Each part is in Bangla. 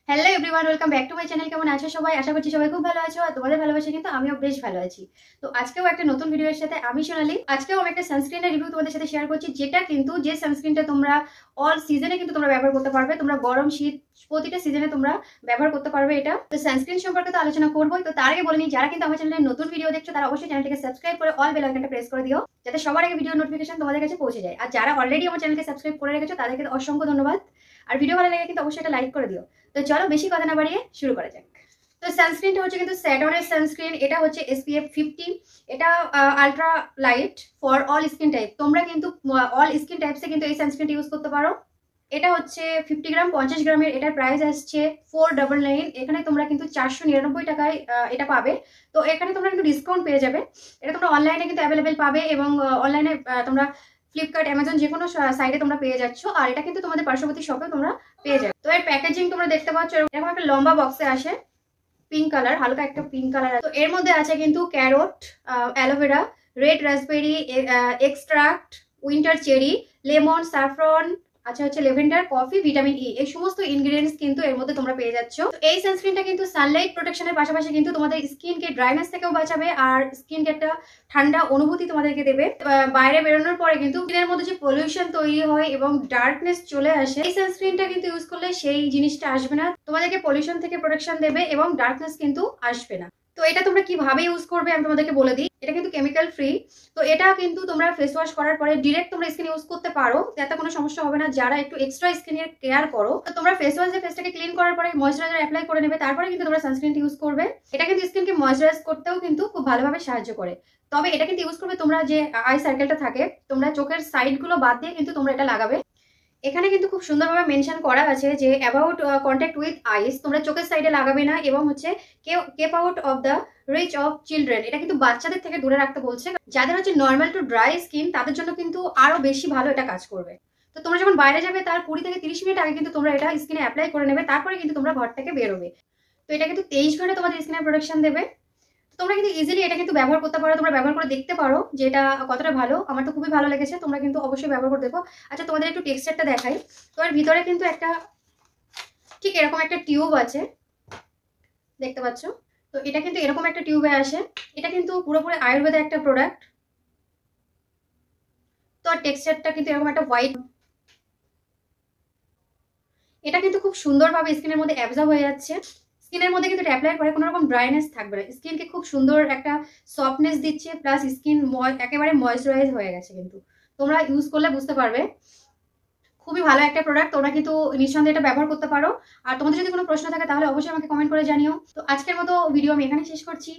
Hello everyone, welcome back to my channel. কেমন আছো সবাই? আশা করছি সবাই খুব ভালো আছো আর তোমাদের ভালোবাসা কিন্তু আমিও বেশ ভালো আছি। তো আজকেও একটা নতুন ভিডিওর সাথে আমি সোনালি। আজকেও আমি একটা সানস্ক্রিনের রিভিউ তোমাদের সাথে শেয়ার করছি, যেটা কিন্তু যে সানস্ক্রিনটা তোমরা অল সিজনে কিন্তু তোমরা ব্যবহার করতে পারবে। তোমরা গরম শীত প্রতিটা সিজনে তোমরা ব্যবহার করতে পারবে এটা। তো সানস্ক্রিন সম্পর্কে তো আলোচনা করবোই, তো তার আগে বলে নিই, যারা কিন্তু আমার চ্যানেলে নতুন ভিডিও দেখছো তারা অবশ্যই চ্যানেলটিকে সাবস্ক্রাইব করে অল বেল আইকনটা প্রেস করে দিও, যাতে সবার আগে ভিডিও নোটিফিকেশন তোমাদের কাছে পৌঁছে যায়। আর যারা অলরেডি আমার চ্যানেলকে সাবস্ক্রাইব করে রেখেছো তাদেরকে অসংখ্য ধন্যবাদ। আর ভিডিও ভালো লাগে কিন্তু অবশ্যই একটা লাইক করে দিও। তো চলো বেশি কথা না বাড়িয়ে শুরু করা যাক। তো সানস্ক্রিনটা হচ্ছে কিন্তু স্যাডনের সানস্ক্রিন। এটা হচ্ছে SPF 50। এটা ultra light for all skin type. তোমরা কিন্তু অল স্কিন টাইপসে কিন্তু এই সানস্ক্রিনটা ইউজ করতে পারো। এটা হচ্ছে 50 গ্রাম 50 গ্রামের। এটার প্রাইস আসছে 499। এখানে তোমরা কিন্তু 499 টাকায় এটা পাবে। তো এখানে তোমরা কিন্তু ডিসকাউন্ট পেয়ে যাবে। এটা তোমরা অনলাইনে কিন্তু অ্যাভেলেবেল পাবে, এবং অনলাইনে তোমরা ফ্লিপকার্ট, অ্যামাজন যে কোনো সাইটে তোমরা পেয়ে যাচ্ছ। আর এটা কিন্তু তোমাদের পার্শ্ববর্তী শপেও তোমরা পেয়ে যাবে। তো এর প্যাকেজিং তোমরা দেখতে পাচ্ছ, এরকম একটা লম্বা বক্সে আসে, পিঙ্ক কালার, হালকা একটা পিঙ্ক কালার। তো এর মধ্যে আছে কিন্তু carrot, aloe vera, red raspberry extract, winter cherry, lemon, saffron, আচ্ছা হচ্ছে লেভেন্ডার, কফি, ভিটামিন ই, এই সমস্ত ইনগ্রেডিয়েন্টস কিন্তু এর মধ্যে তোমরা পেয়ে যাচ্ছ। এই সানস্ক্রিনটা কিন্তু সানলাইট প্রোটেকশনের পাশাপাশি কিন্তু তোমাদের স্কিনকে ড্রাইনেস থেকেও বাঁচাবে, আর স্কিনকে একটা ঠান্ডা অনুভূতি তোমাদেরকে দেবে। বাইরে বেরোনোর পরে কিন্তু স্কিনের মধ্যে যে পলিউশন তৈরি হয় এবং ডার্কনেস চলে আসে, এই সানস্ক্রিনটা কিন্তু ইউজ করলে সেই জিনিসটা আসবে না। তোমাদেরকে পলিউশন থেকে প্রোটেকশন দেবে এবং ডার্কনেস কিন্তু আসবে না। তো এটা তোমরা কিভাবে ইউজ করবে আমি তোমাদেরকে বলে দিই। এটা কিন্তু কেমিক্যাল ফ্রি। তো এটা কিন্তু তোমরা ফেস ওয়াশ করার পরে ডিরেক্ট তোমরা স্কিন ইউজ করতে পারো, যাতে কোনো সমস্যা হবে না। যারা একটু এক্সট্রা স্কিনের কেয়ার করো, তো তোমরা ফেস ওয়াশ দিয়ে ফেসটাকে ক্লিন করার পরে ময়শ্চারাইজার অ্যাপ্লাই করে নেবে, তারপরে কিন্তু তোমরা সানস্ক্রিনটা ইউজ করবে। এটা কিন্তু স্কিনকে ময়শ্চারাইজ করতেও কিন্তু খুব ভালোভাবে সাহায্য করে। তবে এটা কিন্তু ইউজ করবে তোমরা যে আই সার্কেলটা থাকে, তোমরা চোখের সাইডগুলো বাদ দিয়ে কিন্তু তোমরা এটা লাগাবে। এখানে কিন্তু খুব সুন্দরভাবে মেনশন করা আছে যে অ্যাবাউট কন্ট্যাক্ট উইথ আইস, তোমরা চোখের সাইডে লাগাবে না, এবং হচ্ছে keep out of the reach of children, এটা কিন্তু বাচ্চাদের থেকে দূরে রাখতে বলছে। যাদের হচ্ছে নর্মাল টু ড্রাই স্কিন তাদের জন্য কিন্তু আরো বেশি ভালো এটা কাজ করবে। তো তোমরা যখন বাইরে যাবে তার 20 থেকে 30 মিনিট আগে কিন্তু তোমরা এটা স্কিনে অ্যাপ্লাই করে নেবে, তারপরে কিন্তু তোমরা ঘর থেকে বেরোবে। তো এটা কিন্তু 23 ঘন্টা তোমাদের স্কিনের প্রোটেকশন দেবে। তোমরা কিন্তু ইজিলি এটা কিন্তু ব্যবহার করতে পারো, তোমরা ব্যবহার করে দেখতে পারো যে এটা কতটা ভালো। আমার তো খুবই ভালো লেগেছে, তোমরা কিন্তু অবশ্যই ব্যবহার করে দেখো। আচ্ছা, তোমাদের একটু টেক্সচারটা দেখাই। তো এর ভিতরে কিন্তু একটা ঠিক এরকম একটা টিউব আছে, দেখতে পাচ্ছ? তো এটা কিন্তু এরকম একটা টিউবে আসে। এটা কিন্তু পুরোপুরি আয়ুর্বেদের একটা প্রোডাক্ট। তো আর টেক্সচারটা কিন্তু এরকম একটা হোয়াইট। এটা কিন্তু খুব সুন্দরভাবে স্কিনের মধ্যে অ্যাবজর্ব হয়ে যাচ্ছে। স্কিনের মধ্যে কিন্তু অ্যাপ্লাই করে কোনো রকম ড্রাইনেস থাকবে না, স্কিনকে খুব সুন্দর একটা সফটনেস দিচ্ছে, প্লাস স্কিন একেবারে ময়েশ্চারাইজ হয়ে গেছে। কিন্তু তোমরা ইউজ করলে বুঝতে পারবে খুবই ভালো একটা প্রোডাক্ট। তোমরা কিন্তু নিঃসন্দেহে এটা ব্যবহার করতে পারো। আর তোমাদের যদি কোনো প্রশ্ন থাকে তাহলে অবশ্যই আমাকে কমেন্ট করে জানিও। তো আজকের মতো ভিডিও আমি এখানে শেষ করছি।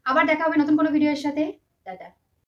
আবার দেখা হবে নতুন কোনো ভিডিওর সাথে। টাটা।